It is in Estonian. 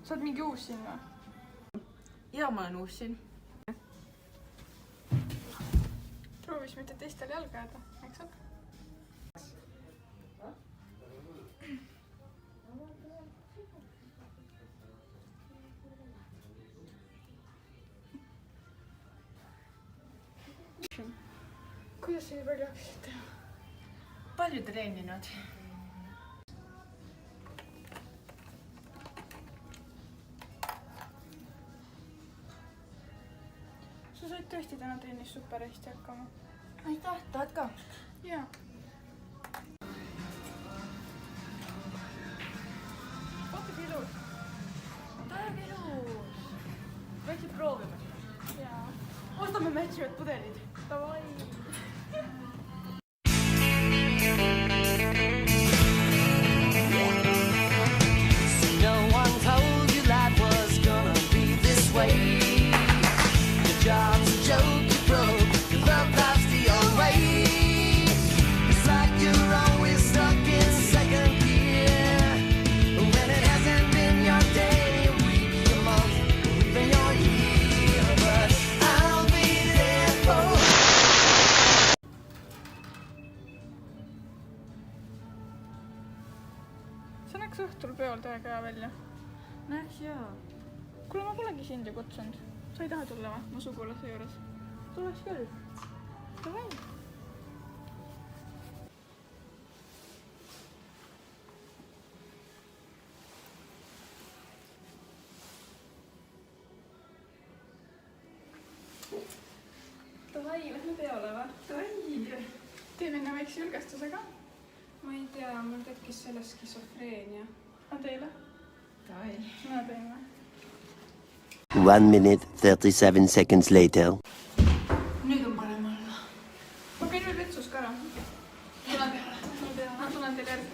Sa oled mingi uus siin või? Ja ma olen uus siin. Proovis mitte teistel jalga jääda, eks ole? Kuidas sa nii palju hakkasid teha? Palju treeninud. Sa said tõesti täna trennis super hästi hakkama. Aitäh, tahad ka? Jaa. Vaata ilus. Täiega ilus. Võiksid proovima seda. Jaa. Ostame matchivad pudelid. Davai. No one told you life was gonna be this way. Your job's a joke, you broke, your love life's the old way. It's like you're always stuck in second gear. When it hasn't been your day, your week, your month, even your year. But I'll be there for. See näeks õhtul peol täiega hea välja. Näeks jaa. Kuule, ma polegi sind ju kutsunud. Sa ei taha tulla või? Mu sugulase juures. Tuleks küll. Davai. Davai, lähme peole või? Davai. Teeme enne väikse ülgestuse ka. Ma ei tea, mul tekkis sellest skisofreenia. A teile? Davai. Ma teeme. 1 minute 37 seconds later. Nüüd on parem olla. Ma käin veel vetsus ka ära. Tule peale. Ma tulen teile järgi.